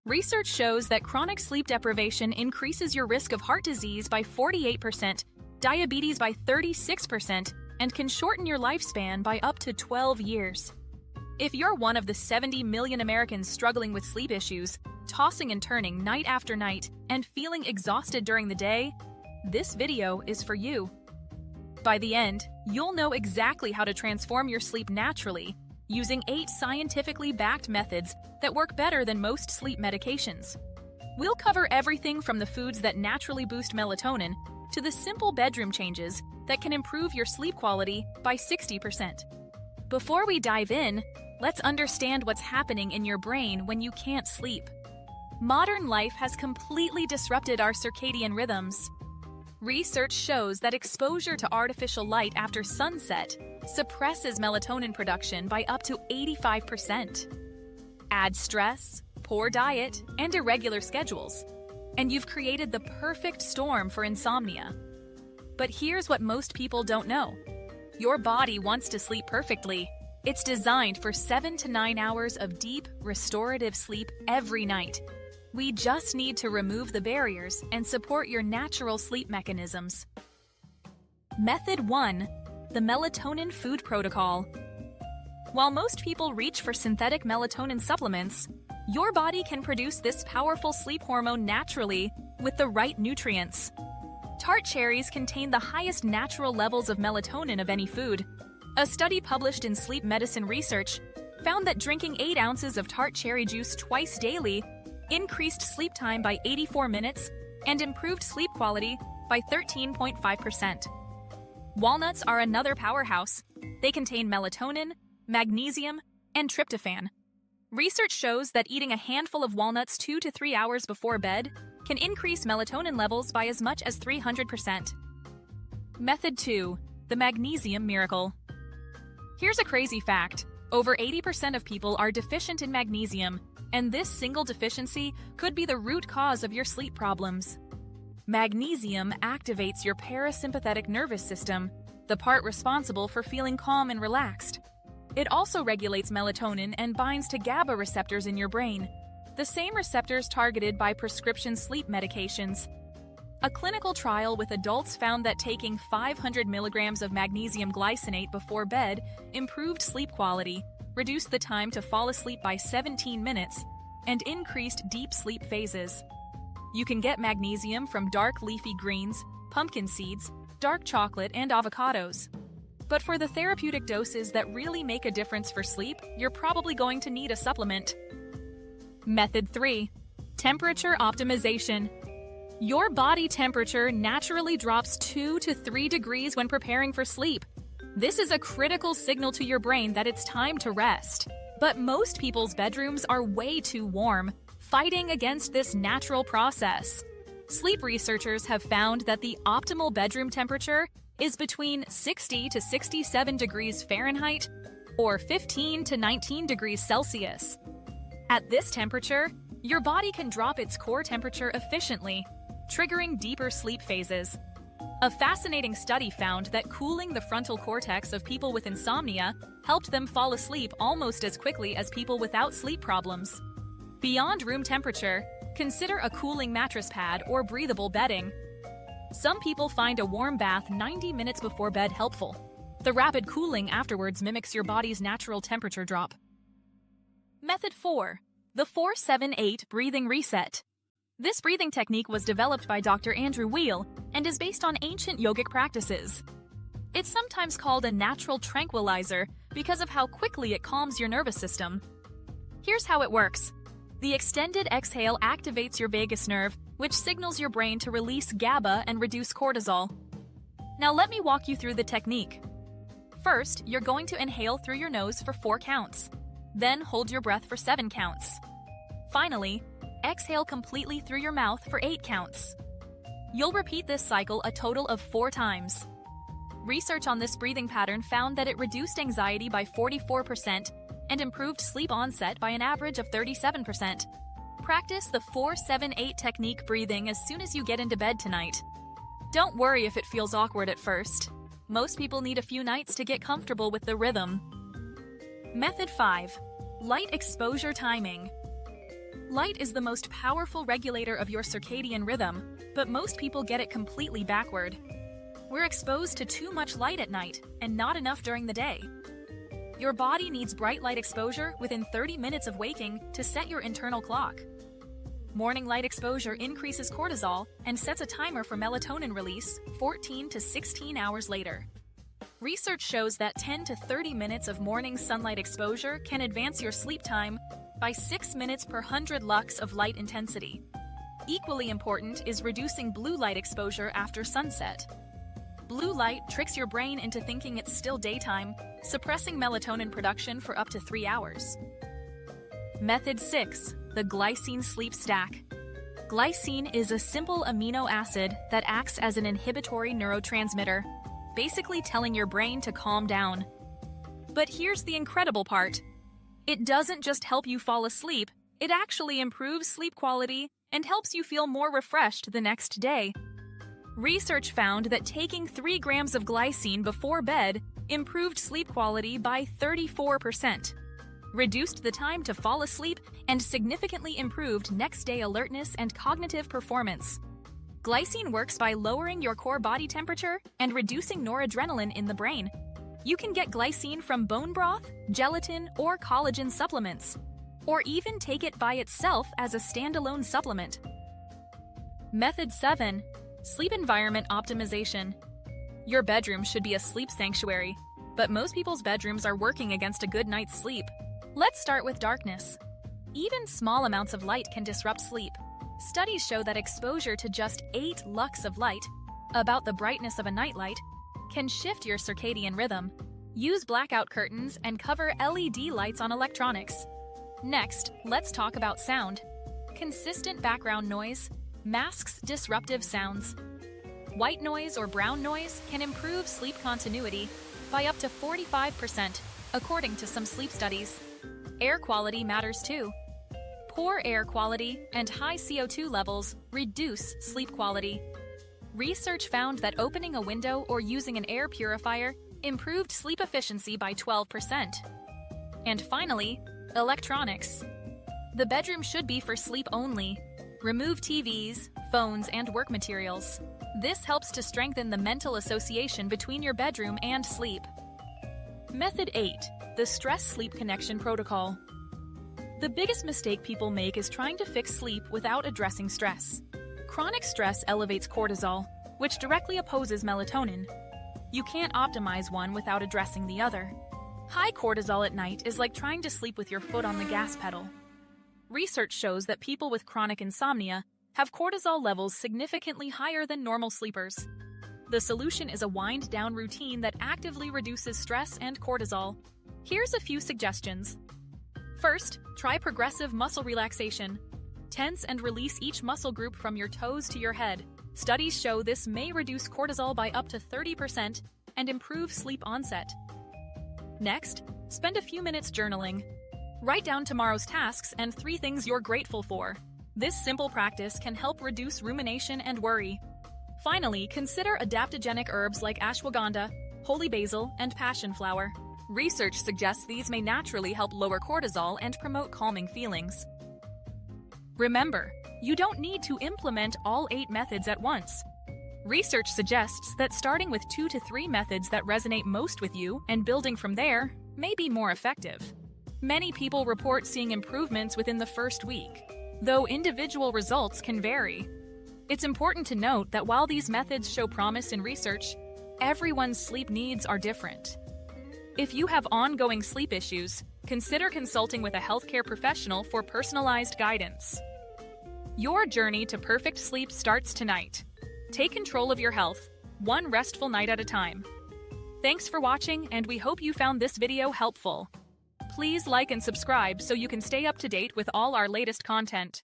Research shows that chronic sleep deprivation increases your risk of heart disease by 48%, diabetes by 36%, and can shorten your lifespan by up to 12 years. If you're one of the 70 million Americans struggling with sleep issues, tossing and turning night after night, and feeling exhausted during the day, this video is for you. By the end, you'll know exactly how to transform your sleep naturally, using 8 scientifically backed methods that work better than most sleep medications. We'll cover everything from the foods that naturally boost melatonin to the simple bedroom changes that can improve your sleep quality by 60%. Before we dive in, let's understand what's happening in your brain when you can't sleep. Modern life has completely disrupted our circadian rhythms. Research shows that exposure to artificial light after sunset suppresses melatonin production by up to 85%. Add stress, poor diet, and irregular schedules, and you've created the perfect storm for insomnia. But here's what most people don't know. Your body wants to sleep perfectly. It's designed for 7 to 9 hours of deep, restorative sleep every night. We just need to remove the barriers and support your natural sleep mechanisms. Method 1. The Melatonin Food Protocol. While most people reach for synthetic melatonin supplements, your body can produce this powerful sleep hormone naturally with the right nutrients. Tart cherries contain the highest natural levels of melatonin of any food. A study published in Sleep Medicine Research found that drinking 8 ounces of tart cherry juice twice daily increased sleep time by 84 minutes and improved sleep quality by 13.5%. Walnuts are another powerhouse. They contain melatonin, magnesium, and tryptophan. Research shows that eating a handful of walnuts 2 to 3 hours before bed can increase melatonin levels by as much as 300%. Method 2. The Magnesium Miracle. Here's a crazy fact. Over 80% of people are deficient in magnesium, and this single deficiency could be the root cause of your sleep problems. Magnesium activates your parasympathetic nervous system, the part responsible for feeling calm and relaxed. It also regulates melatonin and binds to GABA receptors in your brain, the same receptors targeted by prescription sleep medications. A clinical trial with adults found that taking 500 milligrams of magnesium glycinate before bed improved sleep quality, reduced the time to fall asleep by 17 minutes, and increased deep sleep phases. You can get magnesium from dark leafy greens, pumpkin seeds, dark chocolate, and avocados. But for the therapeutic doses that really make a difference for sleep, you're probably going to need a supplement. Method 3. Temperature optimization. Your body temperature naturally drops 2 to 3 degrees when preparing for sleep. This is a critical signal to your brain that it's time to rest. But most people's bedrooms are way too warm, fighting against this natural process. Sleep researchers have found that the optimal bedroom temperature is between 60 to 67 degrees Fahrenheit or 15 to 19 degrees Celsius. At this temperature, your body can drop its core temperature efficiently, triggering deeper sleep phases. A fascinating study found that cooling the frontal cortex of people with insomnia helped them fall asleep almost as quickly as people without sleep problems. Beyond room temperature, consider a cooling mattress pad or breathable bedding. Some people find a warm bath 90 minutes before bed helpful. The rapid cooling afterwards mimics your body's natural temperature drop. Method 4. The 4-7-8 Breathing Reset. This breathing technique was developed by Dr. Andrew Weil and is based on ancient yogic practices. It's sometimes called a natural tranquilizer because of how quickly it calms your nervous system. Here's how it works. The extended exhale activates your vagus nerve, which signals your brain to release GABA and reduce cortisol. Now let me walk you through the technique. First, you're going to inhale through your nose for 4 counts. Then hold your breath for 7 counts. Finally, exhale completely through your mouth for 8 counts. You'll repeat this cycle a total of 4 times. Research on this breathing pattern found that it reduced anxiety by 44% and improved sleep onset by an average of 37%. Practice the 4-7-8 technique breathing as soon as you get into bed tonight. Don't worry if it feels awkward at first. Most people need a few nights to get comfortable with the rhythm. Method 5. Light exposure timing. Light is the most powerful regulator of your circadian rhythm, but most people get it completely backward. We're exposed to too much light at night and not enough during the day. Your body needs bright light exposure within 30 minutes of waking to set your internal clock. Morning light exposure increases cortisol and sets a timer for melatonin release 14 to 16 hours later. Research shows that 10 to 30 minutes of morning sunlight exposure can advance your sleep time by 6 minutes per 100 lux of light intensity. Equally important is reducing blue light exposure after sunset. Blue light tricks your brain into thinking it's still daytime, suppressing melatonin production for up to 3 hours. Method 6. The glycine sleep stack. Glycine is a simple amino acid that acts as an inhibitory neurotransmitter, basically telling your brain to calm down. But here's the incredible part. It doesn't just help you fall asleep, it actually improves sleep quality and helps you feel more refreshed the next day. Research found that taking 3 grams of glycine before bed improved sleep quality by 34%, reduced the time to fall asleep, and significantly improved next-day alertness and cognitive performance. Glycine works by lowering your core body temperature and reducing noradrenaline in the brain. You can get glycine from bone broth, gelatin, or collagen supplements, or even take it by itself as a standalone supplement. Method 7. Sleep environment optimization. Your bedroom should be a sleep sanctuary, but most people's bedrooms are working against a good night's sleep. Let's start with darkness. Even small amounts of light can disrupt sleep. Studies show that exposure to just 8 lux of light, about the brightness of a nightlight, can shift your circadian rhythm. Use blackout curtains and cover LED lights on electronics. Next, let's talk about sound. Consistent background noise masks disruptive sounds. White noise or brown noise can improve sleep continuity by up to 45%, according to some sleep studies. Air quality matters too. Poor air quality and high CO2 levels reduce sleep quality. Research found that opening a window or using an air purifier improved sleep efficiency by 12%. And finally, electronics. The bedroom should be for sleep only. Remove TVs, phones, and work materials. This helps to strengthen the mental association between your bedroom and sleep. Method 8. The stress-sleep connection protocol. The biggest mistake people make is trying to fix sleep without addressing stress. Chronic stress elevates cortisol, which directly opposes melatonin. You can't optimize one without addressing the other. High cortisol at night is like trying to sleep with your foot on the gas pedal. Research shows that people with chronic insomnia have cortisol levels significantly higher than normal sleepers. The solution is a wind-down routine that actively reduces stress and cortisol. Here's a few suggestions. First, try progressive muscle relaxation. Tense and release each muscle group from your toes to your head. Studies show this may reduce cortisol by up to 30% and improve sleep onset. Next, spend a few minutes journaling. Write down tomorrow's tasks and 3 things you're grateful for. This simple practice can help reduce rumination and worry. Finally, consider adaptogenic herbs like ashwagandha, holy basil, and passion flower. Research suggests these may naturally help lower cortisol and promote calming feelings. Remember, you don't need to implement all 8 methods at once. Research suggests that starting with 2 to 3 methods that resonate most with you and building from there may be more effective. Many people report seeing improvements within the first week, though individual results can vary. It's important to note that while these methods show promise in research, everyone's sleep needs are different. If you have ongoing sleep issues, consider consulting with a healthcare professional for personalized guidance. Your journey to perfect sleep starts tonight. Take control of your health, one restful night at a time. Thanks for watching, and we hope you found this video helpful. Please like and subscribe so you can stay up to date with all our latest content.